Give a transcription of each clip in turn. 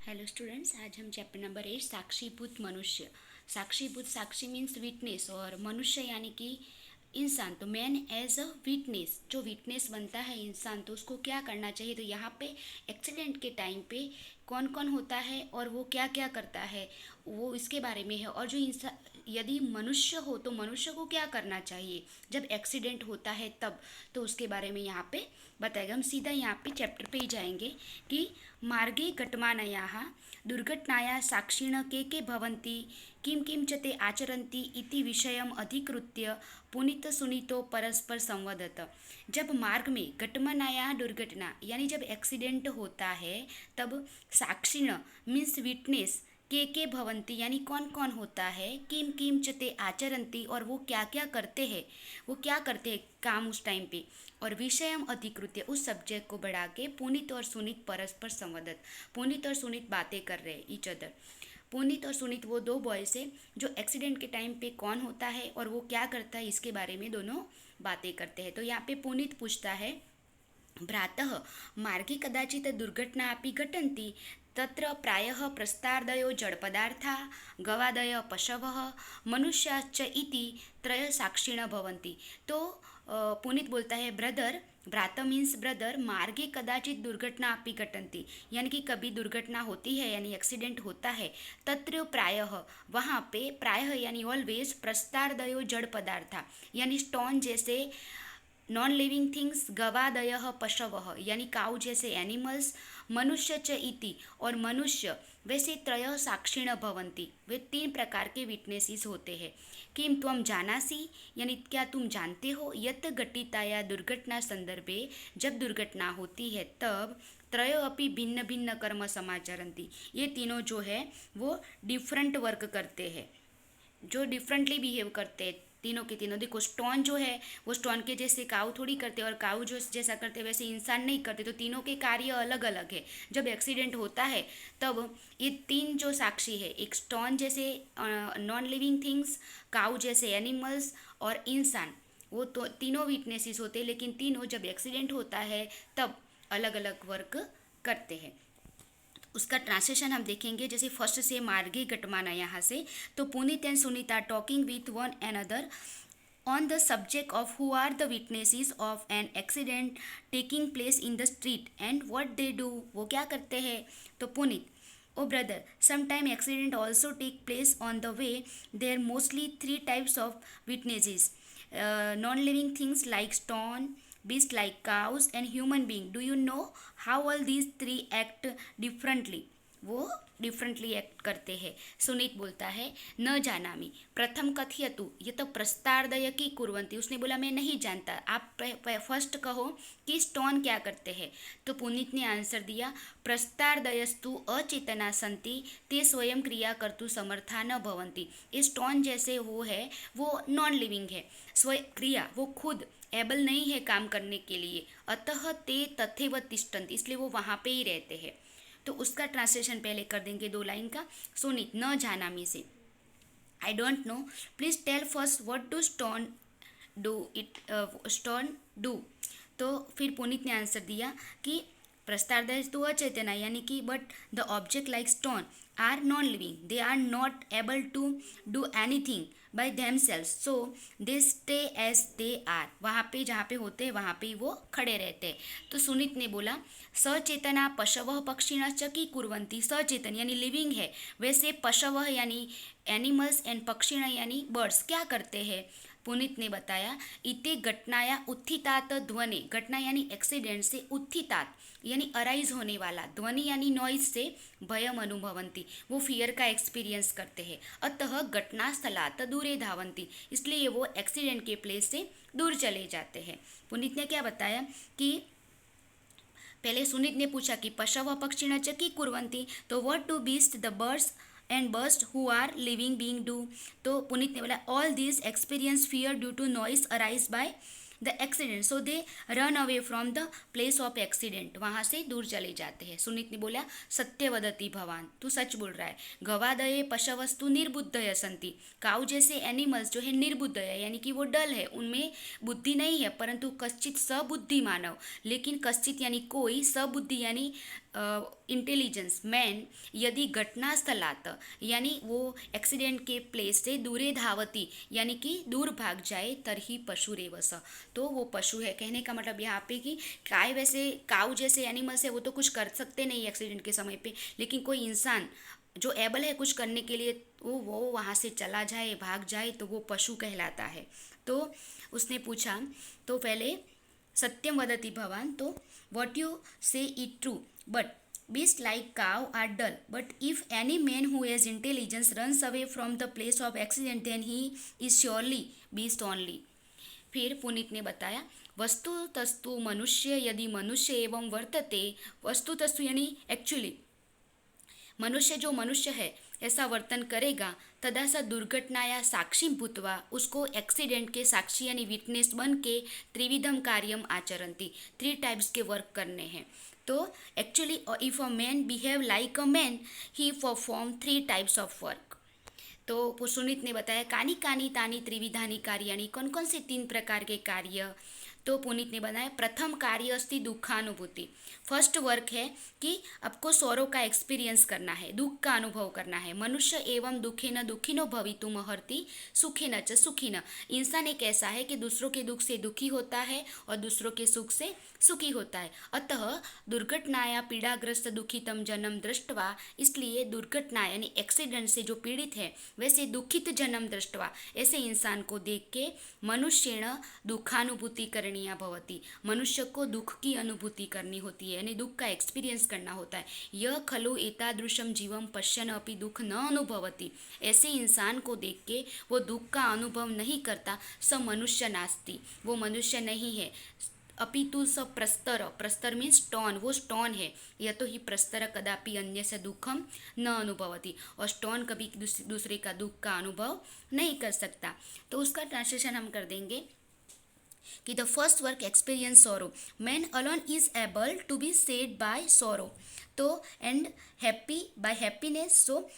Hello students, आज हम chapter number 8 साक्षीभूत मनुष्य। साक्षीभूत, साक्षी मीन्स विटनेस और मनुष्य यानी कि इंसान। तो मैन एज अ विटनेस, जो विटनेस बनता है इंसान, तो उसको क्या करना चाहिए। तो यहाँ पे एक्सीडेंट के टाइम पे कौन कौन होता है और वो क्या क्या करता है, वो इसके बारे में है। और जो इंसान, यदि मनुष्य हो तो मनुष्य को क्या करना चाहिए जब एक्सीडेंट होता है तब, तो उसके बारे में यहाँ पे बताएगा। हम सीधा यहाँ पे चैप्टर पे ही जाएंगे कि मार्गे घटमानयाः दुर्घटनाया साक्षिणः के भवन्ति किं किं च ते आचरन्ति इति विषयम् अधिकृत्य पुनीतसुनीतो परस्पर संवदत। जब मार्ग में घटमानया दुर्घटना यानी जब एक्सीडेंट होता है तब साक्षिण मीन्स विटनेस के भवंती यानी कौन कौन होता है, किम किम चते आचरंती और वो क्या क्या करते हैं, वो क्या करते हैं काम उस टाइम पे, और विषयम अधिकृत्य उस सब्जेक्ट को बढ़ा के पुनीत और सुनीत परस्पर संवादत। पुनीत और सुनीत बातें कर रहे हैं ईच अदर। पुनीत और सुनीत वो दो बॉयज है जो एक्सीडेंट के टाइम पे कौन होता है और वो क्या करता है इसके बारे में दोनों बातें करते हैं। तो यहाँ पे पुनीत पूछता है, भ्रातः मार्गे कदाचित् दुर्घटना अपि घटन्ति, तत्र प्रायः प्रस्तार्दयो जडपदार्था गवादय पशवः मनुष्याश्च इति त्रय साक्षिणः भवन्ति। तो पुनीत बोलता है, ब्रदर, भ्राता मीन्स ब्रदर, मार्गे कदाचित दुर्घटना अपि घटन्ति यानी कि कभी दुर्घटना होती है यानी एक्सीडेंट होता है। तत्र प्रायः, वहाँ पे प्रायः यानी ऑलवेज, प्रस्तार्दयो जड़ पदार्था यानी स्टोन जैसे नॉन लिविंग थिंग्स, गवादय पशव यानी काउ जैसे एनिमल्स, मनुष्य च इति और मनुष्य, वैसे त्रय साक्षिण भवंती वे तीन प्रकार के विटनेसेस होते हैं। किम त्वम जानासी यानी क्या तुम जानते हो, यत घटिताया दुर्घटना संदर्भे जब दुर्घटना होती है तब त्रयो अपि भिन्न भिन्न कर्म समाचरन्ति ये तीनों जो है वो डिफरेंट वर्क करते हैं, जो डिफरेंटली बिहेव करते हैं। तीनों के तीनों देखो, स्टोन जो है वो स्टोन के जैसे काऊ थोड़ी करते और काऊ जो जैसा करते वैसे इंसान नहीं करते, तो तीनों के कार्य अलग अलग है। जब एक्सीडेंट होता है तब ये तीन जो साक्षी है, एक स्टोन जैसे नॉन लिविंग थिंग्स, काऊ जैसे एनिमल्स और इंसान, वो तो तीनों विटनेसेस होते हैं, लेकिन तीनों जब एक्सीडेंट होता है तब अलग अलग वर्क करते हैं। उसका ट्रांसलेशन हम देखेंगे, जैसे फर्स्ट से मार्गे घटमाना यहाँ से। तो Punit and Sunita talking with one another on the subject of who are the witnesses of an accident taking place in the street and what they do, वो क्या करते हैं। तो Punit, oh brother, sometime accident also take place on the way. There are mostly three types of witnesses: non-living things like stone, beasts like cows, and human being. Do you know how all these three act differently? वो differently act करते हैं। सुनीत बोलता है, न जानामि प्रथम कथयतु, ये तो प्रस्तार्दय की कुर्वंती, उसने बोला मैं नहीं जानता, आप फर्स्ट कहो कि स्टोन क्या करते हैं। तो पुनीत ने आंसर दिया, प्रस्तार्दयस्तु अचेतना संति ते स्वयं क्रिया कर्तु समर्था न भवंती। ये स्टोन जैसे वो है वो नॉन लिविंग है, स्वयं क्रिया वो खुद एबल नहीं है काम करने के लिए, अतः ते तथैव तिष्ठन्ति इसलिए वो वहाँ पे ही रहते हैं। तो उसका ट्रांसलेशन पहले कर देंगे दो लाइन का। सुनीत, न जानामी से, I don't know, please tell first what do stone do it, stone do. तो फिर पुनीत ने आंसर दिया कि प्रस्तारदय तो अचेतना यानी कि but the object like stone are non living, they are not able to do anything by themselves, so they stay as they are, वहाँ पे जहाँ पे होते हैं वहाँ पे वो खड़े रहते हैं। तो सुनीत ने बोला, सचेतना पशव पक्षिण चकी कुर्वंती, सचेतन यानी लिविंग है, वैसे पशव यानी एनिमल्स एंड पक्षिण यानी बर्ड्स क्या करते हैं। पुनीत ने बताया, इते घटनाया उत्थितात ध्वनि, घटना यानी एक्सीडेंट से, उत्थितात यानी अराइज होने वाला, ध्वनि यानी नॉइज से भयम अनुभवंती वो फियर का एक्सपीरियंस करते हैं, अतः घटना स्थलात दूरे धावंती इसलिए वो एक्सीडेंट के प्लेस से दूर चले जाते हैं। पुनीत ने क्या बताया कि पहले सुनीत ने पूछा कि पशव पक्षिण च की कुर्वंती, तो what do beast the birds and birds who are living being do. तो पुनीत ने बोला, all this experience fear due to noise arise by the accident, so they run away from the place of accident, वहाँ से दूर चले जाते हैं। सुनीत ने बोला, सत्य वदती भवान, तू सच बोल रहा है। गवादये पशवस्तु निर्बुद्धय संति, काऊ जैसे एनिमल्स जो है निर्बुद्ध है यानी कि वो डल है, उनमें बुद्धि नहीं है, परंतु कश्चित सबुद्धि मानव, लेकिन कश्चित यानी कोई, सबुद्धि यानी इंटेलिजन्स मैन यदि घटनास्थलात यानी वो एक्सीडेंट के प्लेस से दूरे धावती यानी कि दूर भाग जाए तरही पशुरेव स, तो वो पशु है। कहने का मतलब यहाँ पे कि गाय वैसे काऊ जैसे एनिमल्स है वो तो कुछ कर सकते नहीं एक्सीडेंट के समय पे, लेकिन कोई इंसान जो एबल है कुछ करने के लिए वो वहाँ से चला जाए भाग जाए तो वो पशु कहलाता है। तो उसने पूछा, तो पहले सत्यम वदति भवान, तो वॉट यू से it true but beasts like cow are dull, but if any man who has intelligence runs away from the place of accident then he is surely beast only। फिर पुनीत ने बताया, वस्तु तस्तु मनुष्य यदि मनुष्य एवं वर्तते, वस्तु तस्तु यानी एक्चुअली मनुष्य जो मनुष्य है ऐसा वर्तन करेगा, तदा स दुर्घटनाया साक्षी भूतवा, उसको एक्सीडेंट के साक्षी यानी विटनेस बन के त्रिविधम कार्यम आचरंती, 3 टाइप्स के वर्क करने हैं। तो actually if a man behave like a man he perform 3 types of work. तो सुनीत ने बताया कानी कानी तानी त्रिविधानी कार्याणी, कौन कौन से 3 प्रकार के कार्य। तो पुनीत ने बताया, प्रथम कार्य अस्ति दुखानुभूति, फर्स्ट वर्क है कि आपको सौरों का एक्सपीरियंस करना है, दुख का अनुभव करना है। मनुष्य एवं दुखे न दुखिनो भवितुम अर्हति सुखे न च सुखी न, इंसान एक ऐसा है कि दूसरों के दुख से दुखी होता है और दूसरों के सुख से सुखी होता है। अतः दुर्घटनाया पीड़ाग्रस्त दुखितम जन्म दृष्टवा, इसलिए दुर्घटना यानी एक्सीडेंट से जो पीड़ित है वैसे दुखित जन्म दृष्टवा, ऐसे इंसान को देख के मनुष्येण दुखानुभूति करणीया भवति, मनुष्य को दुख की अनुभूति करनी होती है यानी दुख का एक्सपीरियंस करना होता है। यह खलु एतादृशम जीवम पश्यन अपि दुख न अनुभवति, ऐसे इंसान को देख के वो दुख का अनुभव नहीं करता, स मनुष्य नास्ति, वो मनुष्य नहीं है। अपितु स प्रस्तर, प्रस्तर मीन्स स्टोन, वो स्टोन है। यह तो ही प्रस्तर कदापि अन्य से दुखम न अनुभवती, और स्टोन कभी दूसरे का दुख का अनुभव नहीं कर सकता। तो उसका ट्रांसलेशन हम कर देंगे कि the first work experience sorrow, man alone is able to be said by sorrow, तो and happy by happiness, so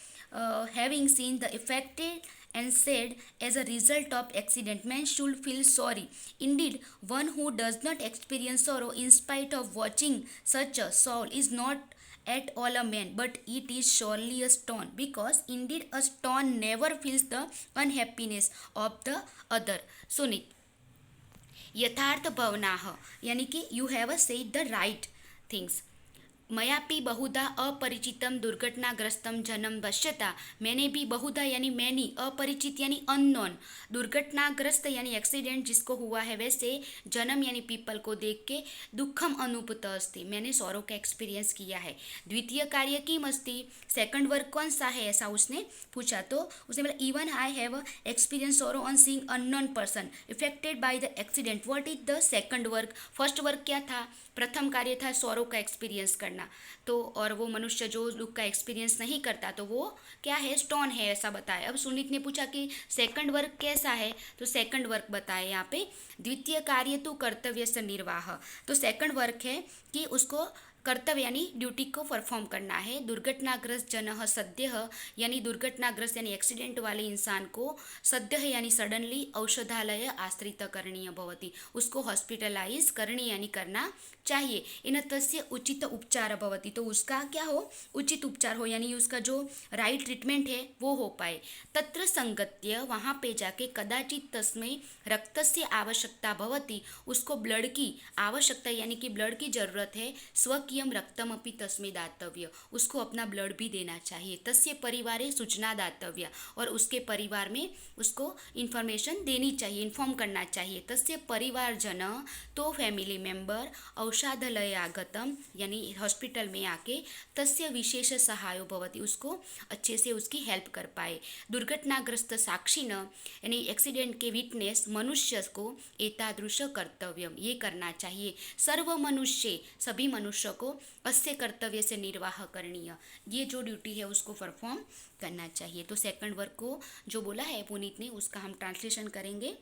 having seen the affected and said as a result of accident man should feel sorry. Indeed, one who does not experience sorrow in spite of watching such a soul is not at all a man, but it is surely a stone, because indeed a stone never feels the unhappiness of the other. Sunit, यथार्थ भावनाः यानी कि you have said the right things. मयापि बहुधा अपरिचितम दुर्घटनाग्रस्तम जन्म पश्यता, मैंने भी बहुधा यानी मैनी, अपरिचित यानी अननोन, दुर्घटनाग्रस्त यानी एक्सीडेंट जिसको हुआ है वैसे जन्म यानी पीपल को देख के दुखम अनुभूत अस्ति, मैंने सौरों का एक्सपीरियंस किया है। द्वितीय कार्य किम अस्ति, सेकंड वर्क कौन सा है ऐसा उसने पूछा। तो उसने बोला even I have experience sorrow on seeing unknown person affected by the accident, what is the second work. First work क्या था, प्रथम कार्य था सौरों का एक्सपीरियंस करना, तो और वो मनुष्य जो दुख का एक्सपीरियंस नहीं करता तो वो क्या है, स्टोन है ऐसा बताया। अब सुनीत ने पूछा कि सेकंड वर्क कैसा है, तो सेकंड वर्क बताया यहाँ पे, द्वितीय कार्य तो कर्तव्य से निर्वाह, तो सेकंड वर्क है कि उसको कर्तव्य यानी ड्यूटी को परफॉर्म करना है। दुर्घटनाग्रस्त जनः सद्यः यानी दुर्घटनाग्रस्त यानी एक्सीडेंट वाले इंसान को सद्यः यानी सडनली औषधालय आश्रित करणीय भवति, उसको हॉस्पिटलाइज करनी यानी करना चाहिए। इन तस्य उचित उपचार भवति, तो उसका क्या हो, उचित उपचार हो यानी उसका जो राइट ट्रीटमेंट है वो हो पाए। तत्र संगत्य वहाँ पे जाके कदाचित तस्मै रक्तस्य आवश्यकता भवति, उसको ब्लड की आवश्यकता यानी कि ब्लड की जरूरत है। स्वकीयम रक्तम अपि तस्मै दातव्य, उसको अपना ब्लड भी देना चाहिए। तस्य परिवारे सूचना दातव्य, और उसके परिवार में उसको इन्फॉर्मेशन देनी चाहिए, इन्फॉर्म करना चाहिए। तस्य परिवारजन, तो फैमिली मेंबर, औषधालय आगतम यानी हॉस्पिटल में आके तस्य विशेष सहायो भवति, उसको अच्छे से उसकी हेल्प कर पाए। दुर्घटनाग्रस्त साक्षी न यानी एक्सीडेंट के विटनेस मनुष्य को एतादृश कर्तव्यम ये करना चाहिए। सर्व मनुष्य सभी मनुष्य को अस्य कर्तव्य से निर्वाह करणीय, ये जो ड्यूटी है उसको परफॉर्म करना चाहिए। तो सेकंड वर्क को जो बोला है पुनीत ने उसका हम ट्रांसलेशन करेंगे।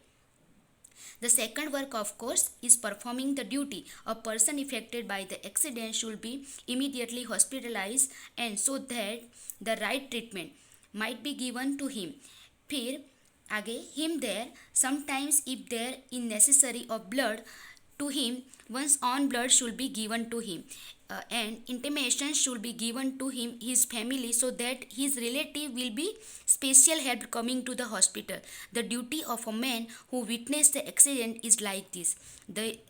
The second work, of course, is performing the duty. A person affected by the accident should be immediately hospitalized and so that the right treatment might be given to him. फिर आगे him there sometimes if there is necessary of blood to him, one's own blood should be given to him, and intimation should be given to him, his family, so that his relative will be special help coming to the hospital. The duty of a man who witnessed the accident is like this.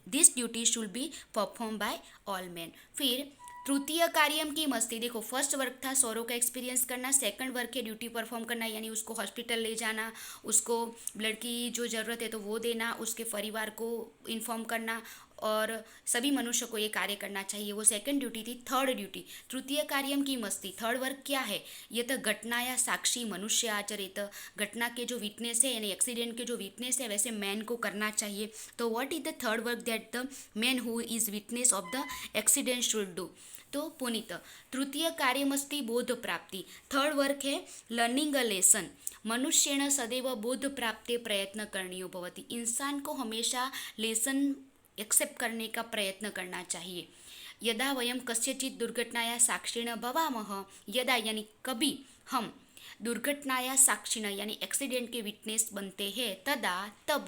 This duty should be performed by all men. फिर तृतीय कार्यम की मस्ती, देखो first work था सौरों का experience करना, second work है ड्यूटी परफॉर्म करना, यानी उसको हॉस्पिटल ले जाना, उसको ब्लड की जो ज़रूरत है तो वो देना, उसके परिवार को इन्फॉर्म करना और सभी मनुष्य को ये कार्य करना चाहिए, वो सेकंड ड्यूटी थी. थर्ड ड्यूटी तृतीय कार्यम की मस्ती, थर्ड वर्क क्या है, ये तो घटना या साक्षी मनुष्य आचरित, घटना के जो विटनेस है यानी एक्सीडेंट के जो विटनेस है वैसे मैन को करना चाहिए. तो what is the third work that the man who is witness of the accident should do. तो पुनीत तृतीय कार्यमस्ति बोध प्राप्ति. थर्ड वर्क है लर्निंग अ लेसन. मनुष्येण सदैव बोध प्राप्ते प्रयत्न करणीयो भवति. इंसान को हमेशा लेसन एक्सेप्ट करने का प्रयत्न करना चाहिए. यदा वयम कस्यचित दुर्घटनाया साक्षिण भवामः, यदा यानी कभी हम दुर्घटनाया साक्षिण यानी एक्सीडेंट के विटनेस बनते हैं, तदा तब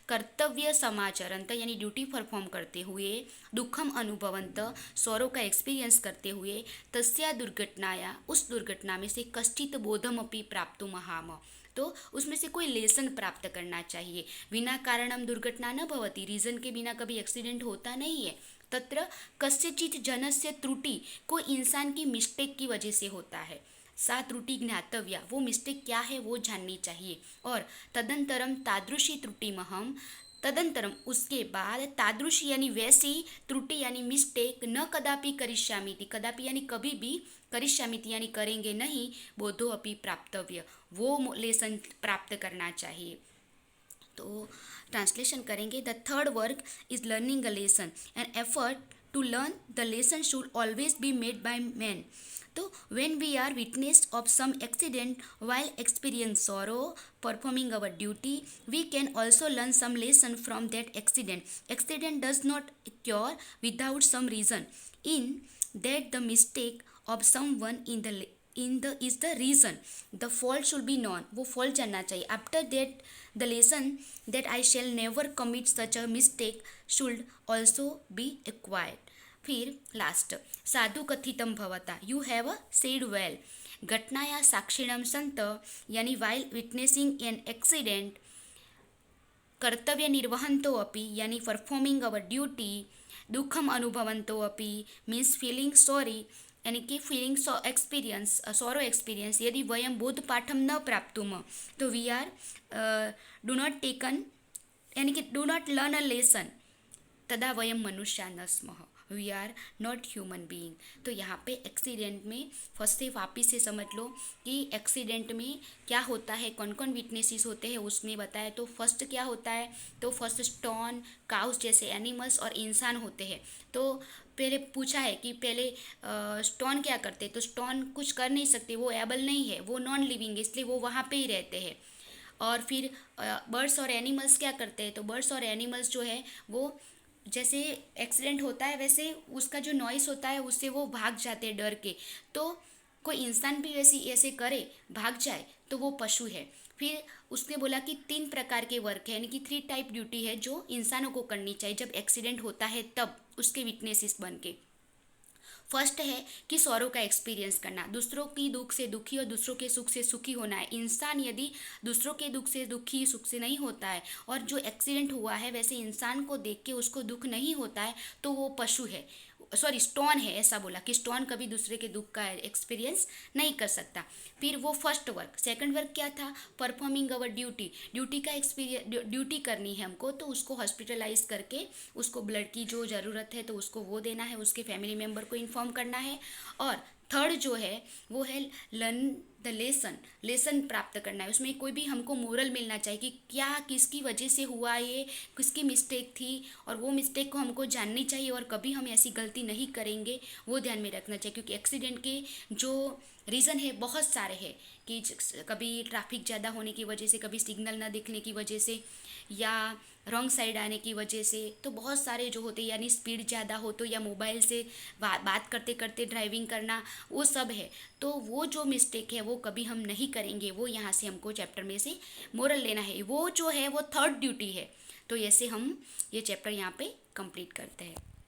कर्तव्य समाचरंत यानी ड्यूटी परफॉर्म करते हुए, दुखम अनुभवंत सौरों का एक्सपीरियंस करते हुए, तस्या दुर्घटनाया उस दुर्घटना में से कश्चित बोधमपि प्राप्तुमहाम, तो उसमें से कोई लेसन प्राप्त करना चाहिए. बिना कारणम दुर्घटना न भवति, रीजन के बिना कभी एक्सीडेंट होता नहीं है. तत्र कस्यचित जनस्य त्रुटि, कोई इंसान की मिस्टेक की वजह से होता है. सा त्रुटि ज्ञातव्या, वो मिस्टेक क्या है वो जाननी चाहिए. और तदंतरम तादृशी त्रुटिमहम, तदंतरम उसके बाद तादृशी यानी वैसी, त्रुटि यानी मिस्टेक, न कदापि करिष्यामीति, कदापि यानी कभी भी, करिष्यामीति यानी करेंगे नहीं, बोधो अपि प्राप्तव्य, वो लेसन प्राप्त करना चाहिए. तो ट्रांसलेशन करेंगे. The third work is learning a lesson. An effort to learn the lesson should always be made by man. तो when we are witness of some accident while experience sorrow performing our duty, we can also learn some lesson from that accident. Accident does not occur without some reason. In that the mistake of someone is the reason. The fault should be known. वो fault जानना चाहिए. After that the lesson that I shall never commit such a mistake should also be acquired. फिर last साधु कथितम भवता, you have said well. घटनाया साक्षिणम संत यानी while witnessing an accident, कर्तव्य निर्वहंतो अपि यानी performing अवर duty, दुखम अनुभवंतो अपि मीन्स फीलिंग सॉरी यानी कि फीलिंग एक्सपीरियंस सॉरो एक्सपीरियंस. यदि वयम बोध पाठम न प्राप्तुम, तो we are do not taken यानी कि do not learn a lesson, तदा वयम मनुष्या न स्मः, we are not human being. तो यहाँ पे एक्सीडेंट में फर्स्ट से वापिस से समझ लो कि एक्सीडेंट में क्या होता है, कौन कौन विटनेसेस होते हैं उसमें बताया. तो फर्स्ट क्या होता है, तो फर्स्ट स्टोन, काउस जैसे एनिमल्स और इंसान होते हैं. तो पहले पूछा है कि पहले स्टोन क्या करते, तो स्टोन कुछ कर नहीं सकते, वो एबल नहीं है, वो नॉन लिविंग है, इसलिए वो वहाँ पे ही रहते हैं. और फिर बर्ड्स और एनिमल्स क्या करते हैं, तो बर्ड्स और एनिमल्स जो है वो जैसे एक्सीडेंट होता है वैसे उसका जो नॉइस होता है उससे वो भाग जाते हैं डर के. तो कोई इंसान भी वैसे ऐसे करे भाग जाए तो वो पशु है. फिर उसने बोला कि 3 प्रकार के वर्क है यानी कि 3 टाइप ड्यूटी है जो इंसानों को करनी चाहिए जब एक्सीडेंट होता है, तब उसके विटनेसेस बन के. फर्स्ट है कि सौरों का एक्सपीरियंस करना, दूसरों की दुख से दुखी और दूसरों के सुख से सुखी होना है. इंसान यदि दूसरों के दुख से दुखी, सुख से नहीं होता है, और जो एक्सीडेंट हुआ है वैसे इंसान को देख के उसको दुख नहीं होता है, तो वो पशु है, सॉरी स्टोन है. ऐसा बोला कि स्टोन कभी दूसरे के दुख का एक्सपीरियंस नहीं कर सकता. फिर वो फर्स्ट वर्क. सेकंड वर्क क्या था, परफॉर्मिंग अवर ड्यूटी, ड्यूटी का एक्सपीरियंस, ड्यूटी करनी है हमको, तो उसको हॉस्पिटलाइज करके उसको ब्लड की जो ज़रूरत है तो उसको वो देना है, उसके फैमिली मेम्बर को इन्फॉर्म करना है. और थर्ड जो है वो है लर्न द लेसन, लेसन प्राप्त करना है. उसमें कोई भी हमको मोरल मिलना चाहिए कि क्या किसकी वजह से हुआ, ये किसकी मिस्टेक थी, और वो मिस्टेक को हमको जाननी चाहिए और कभी हम ऐसी गलती नहीं करेंगे, वो ध्यान में रखना चाहिए. क्योंकि एक्सीडेंट के जो रीज़न है बहुत सारे हैं कि कभी ट्रैफिक ज़्यादा होने की वजह से, कभी सिग्नल न दिखने की वजह से, या रॉन्ग साइड आने की वजह से, तो बहुत सारे जो होते हैं, यानी स्पीड ज़्यादा हो तो, या मोबाइल से बात करते करते ड्राइविंग करना, वो सब है. तो वो जो मिस्टेक है वो कभी हम नहीं करेंगे, वो यहाँ से हमको चैप्टर में से मोरल लेना है. वो जो है वो थर्ड ड्यूटी है. तो ऐसे हम ये चैप्टर यहाँ पे कंप्लीट करते हैं।